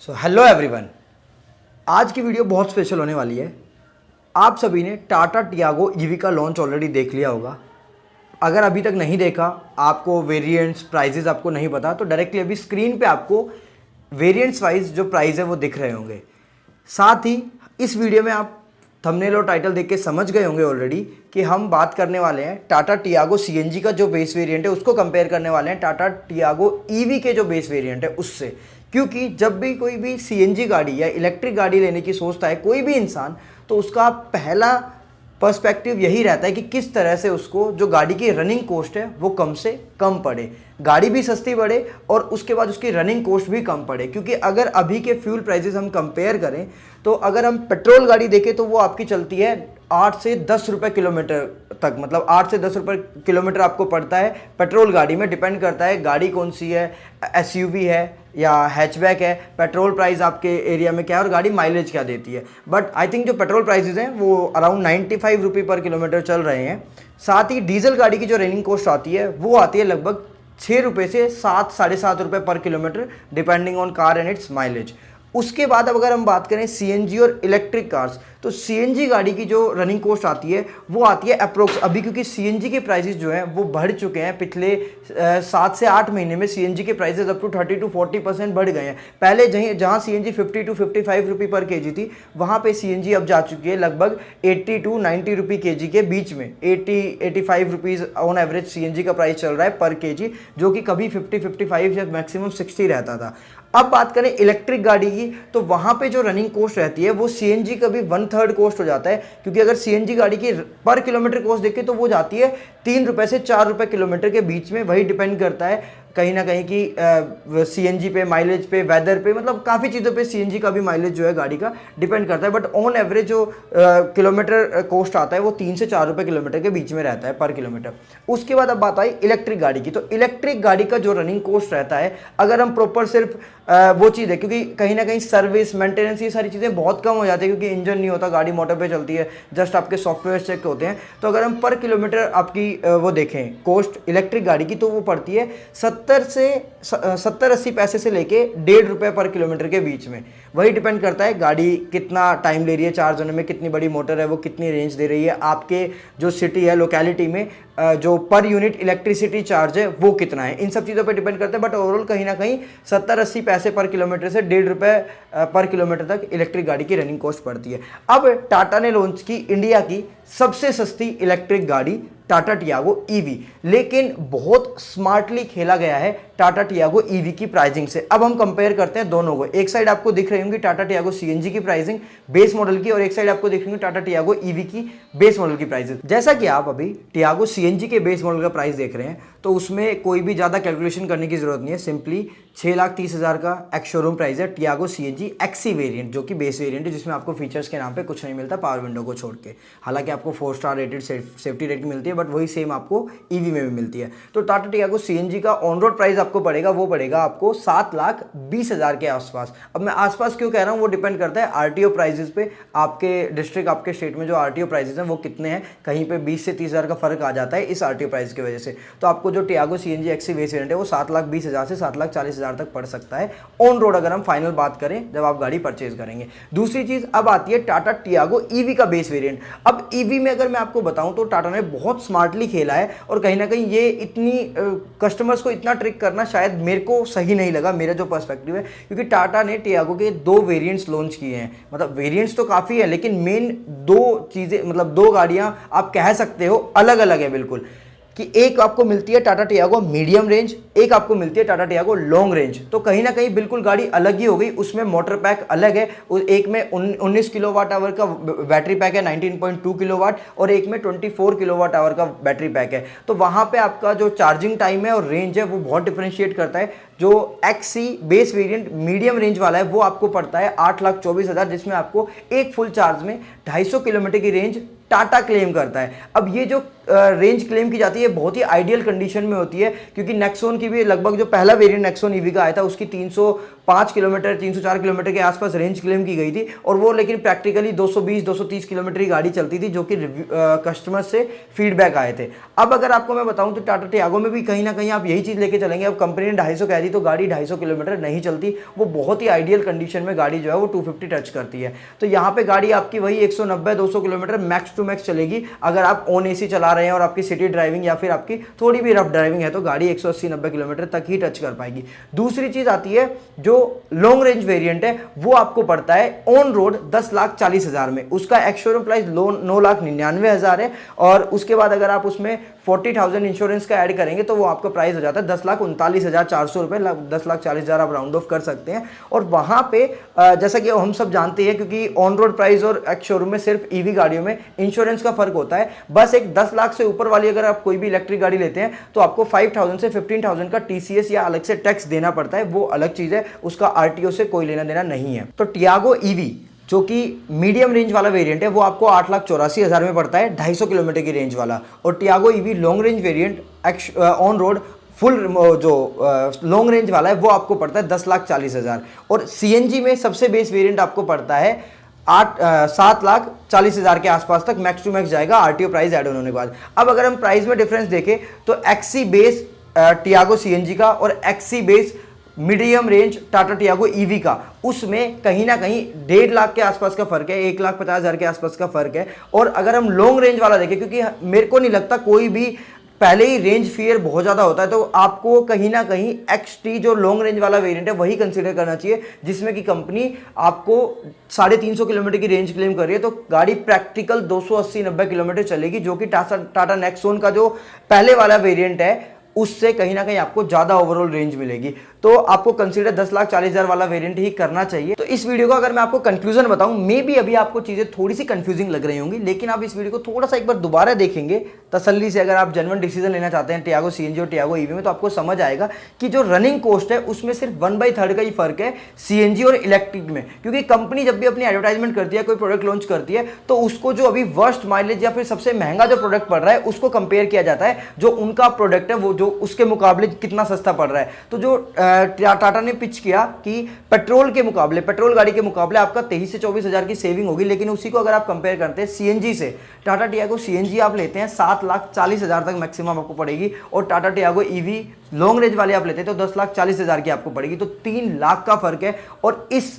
Hello everyone, आज की video बहुत स्पेशल होने वाली है। आप सभी ने टाटा टियागो ईवी का लॉन्च ऑलरेडी देख लिया होगा। अगर अभी तक नहीं देखा, आपको वेरिएंट्स प्राइजेस आपको नहीं पता, तो डायरेक्टली अभी स्क्रीन पे आपको वेरिएंट्स वाइज जो प्राइस है वो दिख रहे होंगे। साथ ही इस वीडियो में आप थंबनेल और टाइटल देख के समझ गए होंगे ऑलरेडी कि हम बात करने वाले हैं टाटा टियागो सीएनजी का जो बेस वेरिएंट है उसको कंपेयर करने वाले हैं टाटा टियागो ईवी के जो बेस वेरिएंट है उससे। क्योंकि जब भी कोई भी सीएनजी गाड़ी या इलेक्ट्रिक गाड़ी लेने की सोचता है कोई भी इंसान, तो उसका पहला पर्सपेक्टिव यही रहता है कि किस तरह से उसको जो गाड़ी की रनिंग कॉस्ट है वो कम से कम पड़े, गाड़ी भी सस्ती पड़े और उसके बाद उसकी रनिंग कॉस्ट भी कम पड़े। क्योंकि अगर अभी के फ्यूल प्राइसेस हम कंपेयर करें तो अगर हम पेट्रोल गाड़ी देखें तो वो आपकी चलती है 8 से 10 रुपये किलोमीटर तक, मतलब 8 से 10 रुपये किलोमीटर आपको पड़ता है पेट्रोल गाड़ी में। डिपेंड करता है गाड़ी कौन सी है, एसयूवी है या हैचबैक है, पेट्रोल प्राइस आपके एरिया में क्या है और गाड़ी माइलेज क्या देती है। बट आई थिंक जो पेट्रोल प्राइसेस हैं वो अराउंड 95 रुपये पर किलोमीटर चल रहे हैं। साथ ही डीजल गाड़ी की जो रनिंग कॉस्ट आती है वो आती है लगभग 6 रुपये से 7 साढ़े 7 रुपये पर kilometre, depending on car and it's mileage. उसके बाद अब अगर हम बात करें सीएनजी और इलेक्ट्रिक कार्स, तो सीएनजी गाड़ी की जो रनिंग कॉस्ट आती है वो आती है अप्रोक्स अभी, क्योंकि सीएनजी के प्राइसेस जो हैं वो बढ़ चुके हैं पिछले 7 से 8 महीने में। सीएनजी के प्राइसेस अप टू 30 to 40% बढ़ गए हैं। पहले जहां सीएनजी 50 to 55 रुपये पर केजी थी, वहां पे सीएनजी अब जा चुकी है लगभग 80 to 90 रुपये केजी के बीच में। 80-85 रुपीज़ ऑन एवरेज सीएनजी का प्राइस चल रहा है पर केजी, जो कि कभी 50-55 या मैक्सिमम 60 रहता था। अब बात करें इलेक्ट्रिक गाड़ी की, तो वहां पे जो रनिंग कॉस्ट रहती है वो सीएनजी का भी 1/3 कॉस्ट हो जाता है। क्योंकि अगर सीएनजी गाड़ी की पर किलोमीटर कॉस्ट देखें तो वो जाती है 3 रुपये से 4 रुपये किलोमीटर के बीच में। वही डिपेंड करता है कहीं ना कहीं कि सीएनजी पे, माइलेज पे, वेदर पे, मतलब काफ़ी चीज़ों पे सीएनजी का भी माइलेज जो है गाड़ी का डिपेंड करता है। बट ऑन एवरेज जो किलोमीटर कॉस्ट आता है वो 3 से 4 रुपये किलोमीटर के बीच में रहता है पर किलोमीटर। उसके बाद अब बात आई इलेक्ट्रिक गाड़ी की, तो इलेक्ट्रिक गाड़ी का जो रनिंग कॉस्ट रहता है, अगर हम प्रॉपर सिर्फ वो चीज़ है, क्योंकि कहीं ना कहीं सर्विस, मेंटेनेंस, ये सारी चीज़ें बहुत कम हो जाती है, क्योंकि इंजन नहीं होता, गाड़ी मोटर पे चलती है, जस्ट आपके सॉफ्टवेयर चेक होते हैं। तो अगर हम पर किलोमीटर आपकी वो देखें कॉस्ट इलेक्ट्रिक गाड़ी की, तो वो पड़ती है 70-80 पैसे से लेके 1.5 रुपये पर किलोमीटर के बीच में। वही डिपेंड करता है गाड़ी कितना टाइम ले रही है चार्ज होने में, कितनी बड़ी मोटर है, वो कितनी रेंज दे रही है, आपके जो सिटी है, लोकेलिटी में जो पर यूनिट इलेक्ट्रिसिटी चार्ज है वो कितना है, इन सब चीज़ों पे डिपेंड करता है। बट ओवरऑल कहीं ना कहीं 70-80 पैसे पर किलोमीटर से 1.5 रुपये पर किलोमीटर तक इलेक्ट्रिक गाड़ी की रनिंग कॉस्ट पड़ती है। अब टाटा ने लॉन्च की इंडिया की सबसे सस्ती इलेक्ट्रिक गाड़ी टाटा टियागो ईवी, लेकिन बहुत स्मार्टली खेला गया है टाटा टियागो ईवी की प्राइसिंग से। अब हम कंपेयर करते हैं दोनों को। एक साइड आपको दिख रही होंगी टाटा टियागो सीएनजी की प्राइसिंग बेस मॉडल की, और एक साइड आपको दिख रही होंगी टाटा टियागो ईवी की बेस मॉडल की प्राइसिंग। जैसा कि आप अभी टियागो सीएनजी के बेस मॉडल का प्राइस देख रहे हैं, तो उसमें कोई भी ज़्यादा कैलकुलेशन करने की जरूरत नहीं है। सिंपली 6,30,000 का एक्स शोरूम प्राइस है टियागो सीएनजी एक्सी वेरिएंट, जो कि बेस वेरिएंट है, जिसमें आपको फीचर्स के नाम पे कुछ नहीं मिलता पावर विंडो को छोड़ के। हालांकि आपको 4 स्टार रेटेड सेफ्टी रेटिंग मिलती है, बट वही सेम आपको ईवी में भी मिलती है। तो टाटा टियागो सीएनजी का ऑन रोड प्राइस आपको पड़ेगा, वो पड़ेगा आपको 7,20,000 के आसपास। अब मैं आसपास क्यों कह रहा हूँ, वो डिपेंड करता है आरटीओ प्राइसेस पे। आपके डिस्ट्रिक्ट, आपके स्टेट में जो आरटीओ प्राइसेस हैं वो कितने हैं, कहीं पे 20 से 30,000 का फर्क आ जाता है इस आरटीओ प्राइस की वजह से। तो आपको जो Tiago CNG XE base variant है वो 7,20,000 से 7,40,000 तक पड़ सकता है ऑन रोड, अगर हम फाइनल बात करें जब आप गाड़ी परचेज करेंगे। दूसरी चीज अब आती है टाटा टियागो ईवी का बेस वेरिएंट। अब ईवी में अगर मैं आपको बताऊं तो टाटा ने बहुत स्मार्टली खेला है, और कहीं ना कहीं ये इतनी कस्टमर्स को इतना ट्रिक करना शायद मेरे को सही नहीं लगा, मेरा जो पर्सपेक्टिव है। क्योंकि टाटा ने टियागो के 2 वेरिएंट्स लॉन्च किए हैं, मतलब वेरिएंट्स तो काफ़ी है, लेकिन मेन 2 चीज़ें, मतलब 2 गाड़ियां आप कह सकते हो अलग अलग है बिल्कुल। कि एक आपको मिलती है टाटा टियागो मीडियम रेंज, एक आपको मिलती है टाटा टियागो लॉन्ग रेंज। तो कहीं ना कहीं बिल्कुल गाड़ी अलग ही हो गई। उसमें मोटर पैक अलग है, एक में 19 किलोवाट आवर का बैटरी पैक है 19.2 किलोवाट, और एक में 24 किलोवाट आवर का बैटरी पैक है। तो वहाँ पे आपका जो चार्जिंग टाइम है और रेंज है वो बहुत डिफरेंशिएट करता है। जो XE base variant medium range वाला है वो आपको पड़ता है 8,24,000, जिसमें आपको एक फुल चार्ज में 250 किलोमीटर की रेंज टाटा क्लेम करता है। अब ये जो रेंज क्लेम की जाती है बहुत ही आइडियल कंडीशन में होती है, क्योंकि नेक्सॉन की भी लगभग जो पहला वेरिएंट नेक्सॉन ईवी का आया था उसकी 5 किलोमीटर 304 किलोमीटर के आसपास रेंज क्लेम की गई थी, और वो लेकिन प्रैक्टिकली 220-230 किलोमीटर की गाड़ी चलती थी, जो कि कस्टमर से फीडबैक आए थे। अब अगर आपको मैं बताऊं तो टाटा टियागो में भी कहीं ना कहीं आप यही चीज़ लेके चलेंगे। अब कंपनी ने 250 कह दी तो गाड़ी 250 किलोमीटर नहीं चलती, वो बहुत ही आइडियल कंडीशन में गाड़ी जो है वो 250 टच करती है। तो यहाँ पे गाड़ी आपकी वही 190-200 किलोमीटर मैक्स टू मैक्स चलेगी। अगर आप ऑन एसी चला रहे हैं और आपकी सिटी ड्राइविंग या फिर आपकी थोड़ी भी रफ ड्राइविंग है तो गाड़ी 180-90 किलोमीटर तक ही टच कर पाएगी। दूसरी चीज़ आती है जो लॉन्ग रेंज वेरिएंट है, वो आपको पड़ता है ऑन रोड 10,40,000 में। उसका एक्स शोरूम प्राइस 9,99,000 है, और उसके बाद अगर आप उसमें 40,000 इंश्योरेंस का ऐड करेंगे तो वो आपका प्राइस हो जाता है 10,39,400 रुपये, 10,40,000 आप राउंड ऑफ कर सकते हैं। और वहाँ पे जैसा कि हम सब जानते हैं, क्योंकि ऑन रोड प्राइस और एक्स शोरूम में सिर्फ ईवी गाड़ियों में इंश्योरेंस का फर्क होता है। बस एक 10 लाख से ऊपर वाली अगर आप कोई भी इलेक्ट्रिक गाड़ी लेते हैं तो आपको 5,000 से 15,000 का TCS या अलग से टैक्स देना पड़ता है, वो अलग चीज़ है, उसका RTO से कोई लेना देना नहीं है। तो टियागो ईवी जो कि मीडियम रेंज वाला वेरिएंट है वो आपको 8,84,000 में पड़ता है, 250 किलोमीटर की रेंज वाला। और Tiago EV long range variant on road full जो लॉन्ग रेंज वाला है वो आपको पड़ता है 10,40,000। और CNG में सबसे बेस वेरिएंट आपको पड़ता है 7,40,000 के आसपास तक मैक्स टू मैक्स जाएगा, RTO प्राइस ऐड होने के बाद। अब अगर हम प्राइस में डिफरेंस देखें तो XC बेस टियागो CNG का और XC base medium range Tata Tiago EV का, उसमें कहीं ना कहीं 1.5 लाख के आसपास का फर्क है, 1,50,000 के आसपास का फर्क है। और अगर हम लॉन्ग रेंज वाला देखें, क्योंकि मेरे को नहीं लगता कोई भी पहले ही रेंज फियर बहुत ज़्यादा होता है, तो आपको कहीं ना कहीं XT जो लॉन्ग रेंज वाला वेरिएंट है वही कंसीडर करना चाहिए, जिसमें कि कंपनी आपको 350 किलोमीटर की रेंज क्लेम कर रही है। तो गाड़ी प्रैक्टिकल 280-90 किलोमीटर चलेगी, जो कि टाटा नेक्सॉन का जो पहले वाला वेरिएंट है उससे कहीं ना कहीं आपको ज़्यादा ओवरऑल रेंज मिलेगी। तो आपको कंसीडर 10,40,000 वाला वेरिएंट ही करना चाहिए। तो इस वीडियो का अगर मैं आपको कंक्लूजन बताऊं, मे बी अभी आपको चीज़ें थोड़ी सी कंफ्यूजिंग लग रही होंगी, लेकिन आप इस वीडियो को थोड़ा सा एक बार दोबारा देखेंगे तसल्ली से, अगर आप जेन्युइन डिसीजन लेना चाहते हैं टियागो CNG और टियागो ईवी में, तो आपको समझ आएगा कि जो रनिंग कॉस्ट है उसमें सिर्फ 1/3 का ही फर्क है CNG और इलेक्ट्रिक में। क्योंकि कंपनी जब भी अपनी एडवर्टाइजमेंट करती है, कोई प्रोडक्ट लॉन्च करती है, तो उसको जो अभी वर्स्ट माइलेज या फिर सबसे महंगा जो प्रोडक्ट पड़ रहा है उसको कंपेयर किया जाता है, जो उनका प्रोडक्ट है वो जो उसके मुकाबले कितना सस्ता पड़ रहा है। तो जो टाटा ने पिच किया कि पेट्रोल गाड़ी के मुकाबले आपका 23 से 24 हज़ार की सेविंग होगी, लेकिन उसी को अगर आप कंपेयर करते हैं CNG से, टाटा टियागो CNG आप लेते हैं 7,40,000 तक मैक्सिमम आपको पड़ेगी, और Tata Tiago EV long range वाले आप लेते हैं तो 10,40,000 की आपको पड़ेगी। तो 3 लाख का फर्क है। और इस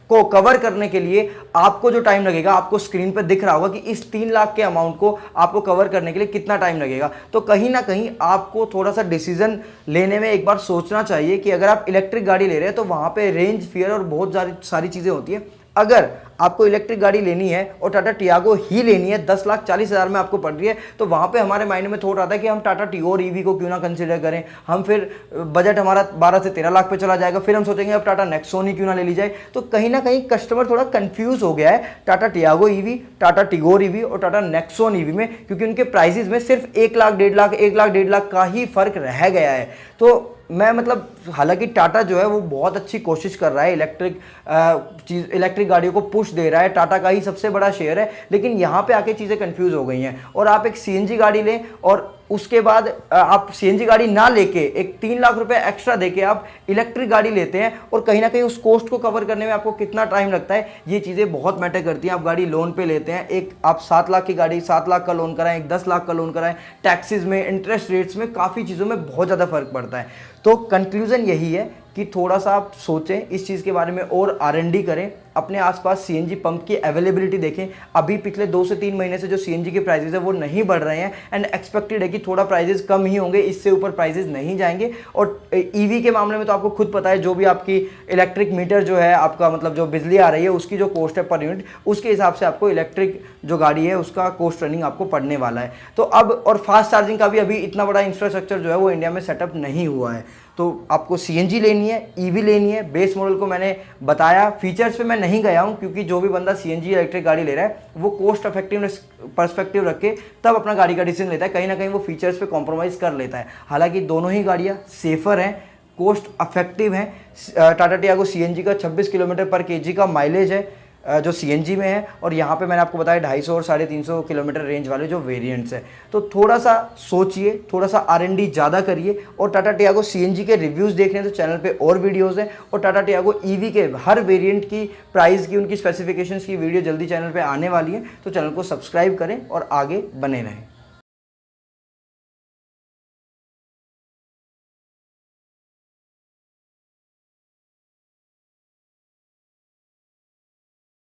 को कवर करने के लिए आपको जो टाइम लगेगा, आपको स्क्रीन पर दिख रहा होगा कि इस 3 लाख के अमाउंट को आपको कवर करने के लिए कितना टाइम लगेगा। तो कहीं ना कहीं आपको थोड़ा सा डिसीजन लेने में एक बार सोचना चाहिए कि अगर आप इलेक्ट्रिक गाड़ी ले रहे हैं तो वहाँ पे रेंज फियर और बहुत सारी चीज़ें होती है। अगर आपको इलेक्ट्रिक गाड़ी लेनी है और टाटा टियागो ही लेनी है, 10,40,000 में आपको पड़ रही है, तो वहाँ पे हमारे माइंड में थोड़ा आता है कि हम टाटा टिगोर ईवी को क्यों ना कंसीडर करें। हम फिर बजट हमारा 12 से 13 लाख पे चला जाएगा, फिर हम सोचेंगे अब टाटा नेक्सॉन ही क्यों ना ले ली जाए। तो कहीं ना कहीं कस्टमर थोड़ा कंफ्यूज हो गया है Tata Tiago EV, Tata Tigor EV और टाटा नेक्सॉन ईवी में, क्योंकि उनके प्राइसेस में सिर्फ 1 लाख 1.5 लाख का ही फर्क रह गया है। तो मैं मतलब, हालांकि टाटा जो है वो बहुत अच्छी कोशिश कर रहा है, इलेक्ट्रिक गाड़ियों को पुश दे रहा है, टाटा का ही सबसे बड़ा शेयर है, लेकिन यहाँ पे आके चीज़ें कंफ्यूज हो गई हैं। और आप एक CNG गाड़ी लें और उसके बाद आप CNG गाड़ी ना लेके एक 3 लाख रुपए एक्स्ट्रा देके आप इलेक्ट्रिक गाड़ी लेते हैं, और कहीं ना कहीं उस कॉस्ट को कवर करने में आपको कितना टाइम लगता है, ये चीज़ें बहुत मैटर करती हैं। आप गाड़ी लोन पे लेते हैं, एक आप 7 लाख की गाड़ी 7 लाख का लोन कराएं, एक 10 लाख का लोन कराएं, टैक्सेस में, इंटरेस्ट रेट्स में, काफ़ी चीज़ों में बहुत ज़्यादा फर्क पड़ता है। तो कंक्लूजन यही है कि थोड़ा सा आप सोचें इस चीज़ के बारे में और R&D करें, अपने आसपास CNG पंप की अवेलेबिलिटी देखें। अभी पिछले 2 से 3 महीने से जो CNG के प्राइसेस है वो नहीं बढ़ रहे हैं, एंड एक्सपेक्टेड है कि थोड़ा प्राइसेस कम ही होंगे, इससे ऊपर प्राइसेस नहीं जाएंगे। और EV के मामले में तो आपको खुद पता है, जो भी आपकी इलेक्ट्रिक मीटर जो है आपका, मतलब जो बिजली आ रही है उसकी जो कॉस्ट है पर यूनिट, उसके हिसाब से आपको इलेक्ट्रिक जो गाड़ी है उसका कॉस्ट रनिंग आपको पड़ने वाला है। तो अब और फास्ट चार्जिंग का भी अभी इतना बड़ा इंफ्रास्ट्रक्चर जो है वो इंडिया में सेटअप नहीं हुआ है। तो आपको CNG लेनी है, EV लेनी है। बेस मॉडल को मैंने बताया, फीचर्स पे मैं नहीं गया हूँ, क्योंकि जो भी बंदा CNG इलेक्ट्रिक गाड़ी ले रहा है वो कॉस्ट इफेक्टिवनेस पर्सपेक्टिव रख के तब अपना गाड़ी का डिसीजन लेता है, कहीं ना कहीं वो फीचर्स पे कॉम्प्रोमाइज़ कर लेता है। हालांकि दोनों ही गाड़ियाँ सेफर हैं, कॉस्ट इफेक्टिव हैं। टाटा टियागो CNG का 26 किलोमीटर पर kg का माइलेज है, जो सीएनजी में है, और यहाँ पे मैंने आपको बताया 250 और 350 किलोमीटर रेंज वाले जो वेरिएंट्स हैं। तो थोड़ा सा सोचिए, थोड़ा सा R&D ज़्यादा करिए। और टाटा टियागो सीएनजी के रिव्यूज़ देखने तो चैनल पे और वीडियोज़ हैं, और टाटा टियागो ईवी के हर वेरिएंट की प्राइस की, उनकी स्पेसिफिकेशंस की वीडियो जल्दी चैनल पर आने वाली है। तो चैनल को सब्सक्राइब करें और आगे बने रहें।